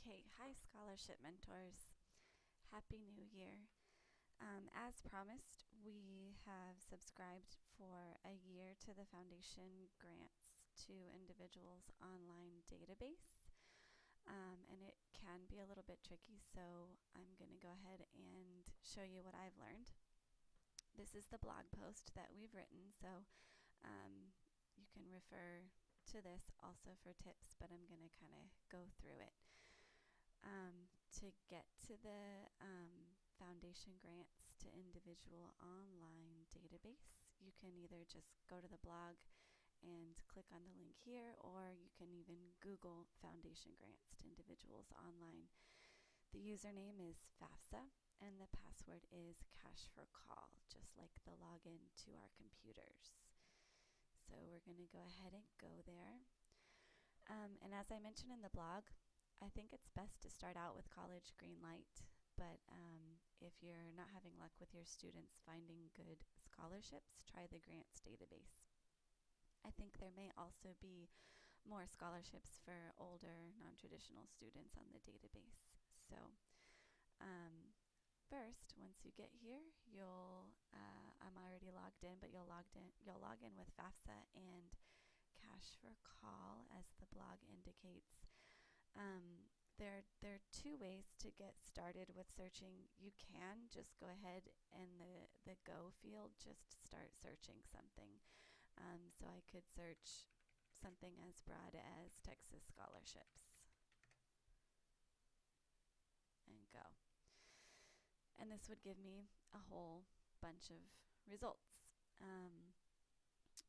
Okay, hi scholarship mentors. Happy New Year. As promised, we have subscribed for a year to the foundation grants to individuals online database. And it can be a little bit tricky, so I'm going to go ahead and show you what I've learned. This is the blog post that we've written, so you can refer to this also for tips, but I'm going to kind of go through it. To get to the foundation grants to individual online database, you can either just go to the blog and click on the link here, or you can even Google foundation grants to individuals online. The username is FAFSA and the password is cash for call, just like the login to our computers. So we're going to go ahead and go there. And as I mentioned in the blog, I think it's best to start out with College Greenlight, but if you're not having luck with your students finding good scholarships, try the grants database. I think there may also be more scholarships for older, non-traditional students on the database. So first, once you get here, I'm already logged in, but you'll log in with FAFSA and cash for call, as the blog indicates. There are two ways to get started with searching. You can just go ahead and the go field, just start searching something. So I could search something as broad as Texas scholarships and go. And this would give me a whole bunch of results.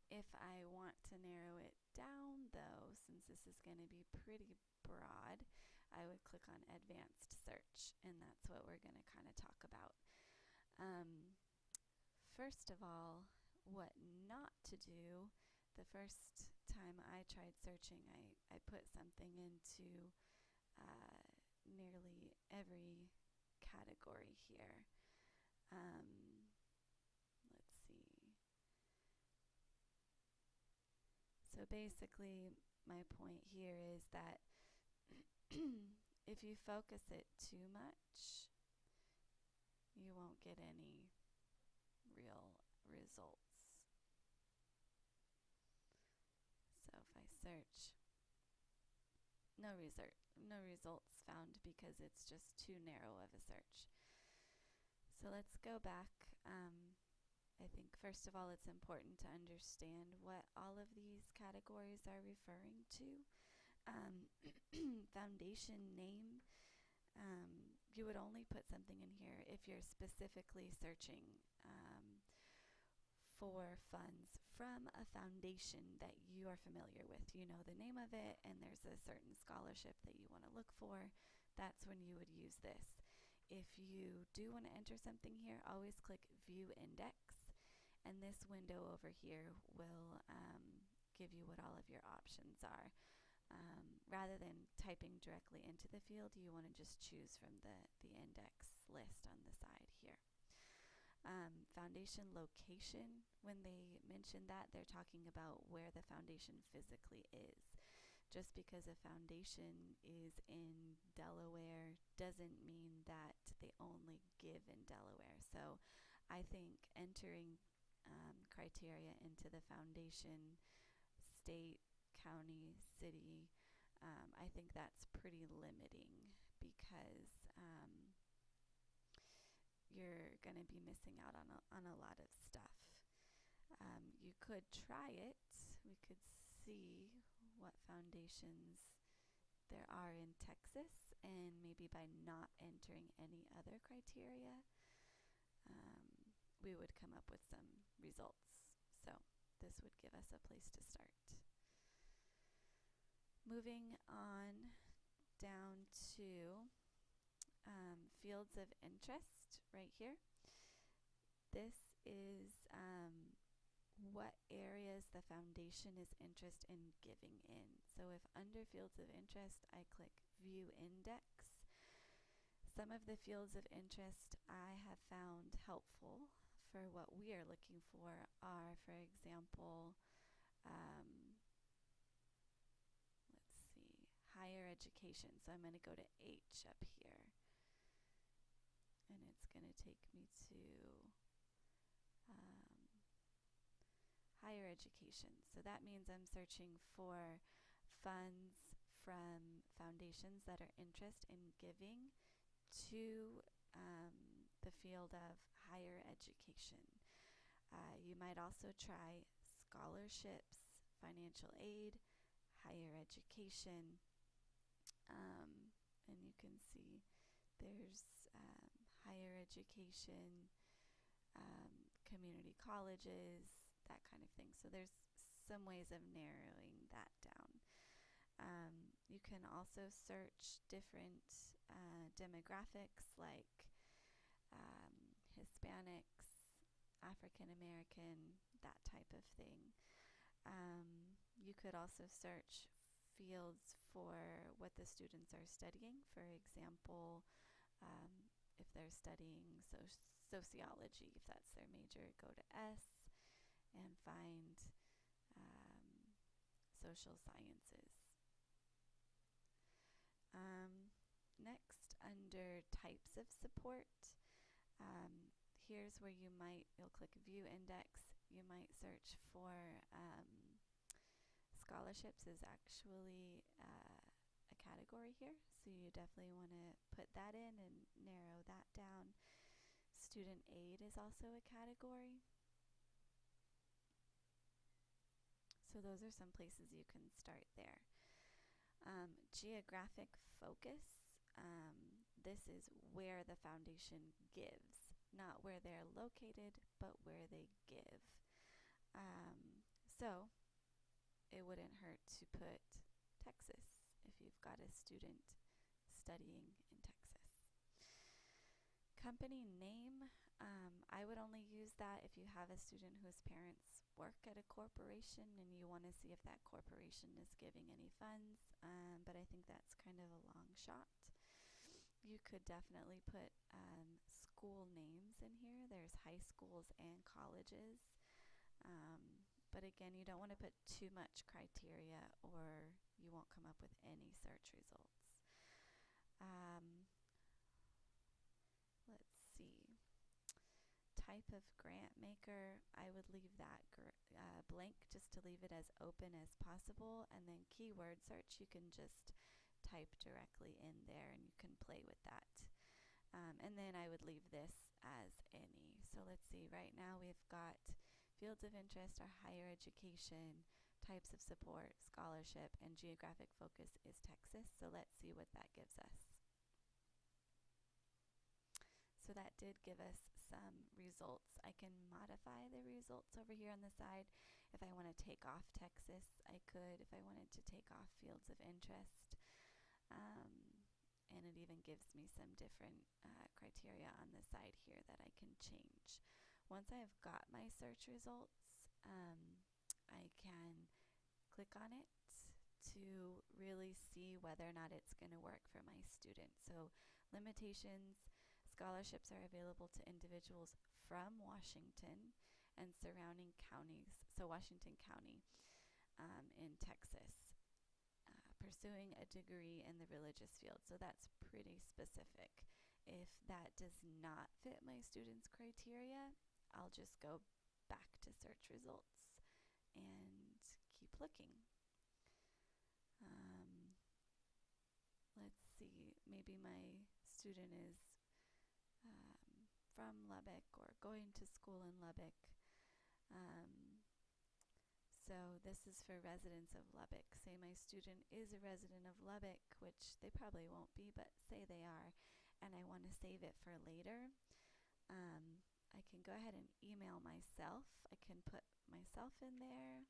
If I want to narrow it down, though, since this is going to be pretty broad, I would click on advanced search, and that's what we're going to kind of talk about. First of all, what not to do. The first time I tried searching, I put something into nearly every category here. Let's see. So basically, my point here is that if you focus it too much, you won't get any real results. So if I search, no results found because it's just too narrow of a search. So let's go back. I think first of all, it's important to understand what all of these categories are referring to. Foundation name, you would only put something in here if you're specifically searching for funds from a foundation that you are familiar with. You know the name of it, and there's a certain scholarship that you want to look for. That's when you would use this. If you do want to enter something here, always click View Index, and this window over here will give you what all of your options are. Rather than typing directly into the field, you want to just choose from the index list on the side here. Foundation location, when they mention that, they're talking about where the foundation physically is. Just because a foundation is in Delaware doesn't mean that they only give in Delaware. So I think entering criteria into the foundation, state, county, city, I think that's pretty limiting, because you're going to be missing out on a lot of stuff. You could try it. We could see what foundations there are in Texas, and maybe by not entering any other criteria, we would come up with some results. So this would give us a place to start. Moving on down to fields of interest right here. This is what areas the foundation is interested in giving in. So if under fields of interest, I click View Index, some of the fields of interest I have found helpful for what we are looking for are, for example, let's see, higher education. So I'm going to go to H up here, and it's going to take me to higher education. So that means I'm searching for funds from foundations that are interested in giving to the field of higher education. You might also try scholarships, financial aid, higher education, and you can see there's higher education, community colleges, that kind of thing. So there's some ways of narrowing that down. You can also search different demographics like Hispanics, African American, that type of thing. You could also search fields for what the students are studying. For example, if they're studying sociology, if that's their major, go to S and find social sciences. Next, under types of support, here's where you'll click View Index. You might search for scholarships is actually a category here, so you definitely want to put that in and narrow that down. Student aid is also a category. So those are some places you can start there. Geographic focus. This is where the foundation gives, not where they're located, but where they give. So it wouldn't hurt to put Texas if you've got a student studying in Texas. Company name, I would only use that if you have a student whose parents work at a corporation and you want to see if that corporation is giving any funds, but I think that's kind of a long shot. You could definitely put school names in here. There's high schools and colleges, but again, you don't want to put too much criteria or you won't come up with any search results. Let's see. Type of grant maker, I would leave that blank just to leave it as open as possible, and then keyword search, you can just type directly in there and you can play with that. And then I would leave this as any. So let's see, right now we've got fields of interest are higher education, types of support, scholarship, and geographic focus is Texas. So let's see what that gives us. So that did give us some results. I can modify the results over here on the side. If I want to take off Texas, I could. If I wanted to take off fields of interest, and it even gives me some different criteria on the side here that I can change. Once I've got my search results, I can click on it to really see whether or not it's going to work for my student. So limitations, scholarships are available to individuals from Washington and surrounding counties, so Washington County in Texas, pursuing a degree in the religious field. So that's pretty specific. If that does not fit my student's criteria, I'll just go back to search results and keep looking. Let's see, maybe my student is from Lubbock or going to school in Lubbock. So this is for residents of Lubbock. Say my student is a resident of Lubbock, which they probably won't be, but say they are, and I want to save it for later. I can go ahead and email myself. I can put myself in there.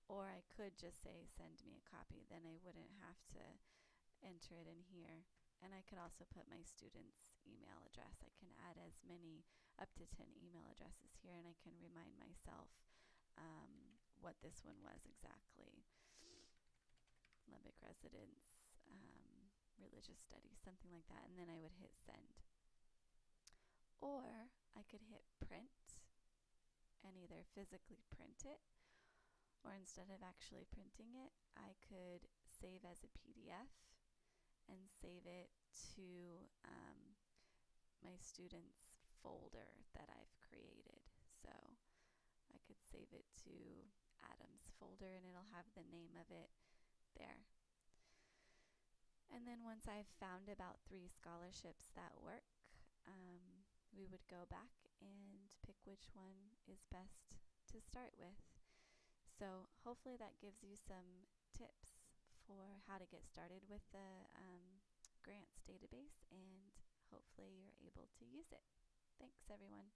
Or I could just say send me a copy, then I wouldn't have to enter it in here. And I could also put my student's email address. I can add as many, up to 10 email addresses here, and I can remind myself what this one was exactly. Lubbock residents, religious studies, something like that, and then I would hit send. Or I could hit print and either physically print it, Or instead of actually printing it, I could save as a PDF and save it to my students folder that I've created. So I could save it to Adam's folder and it'll have the name of it there. And then once I've found about 3 scholarships that work, we would go back and pick which one is best to start with. So hopefully that gives you some tips for how to get started with the grants database, and hopefully you're able to use it. Thanks, everyone.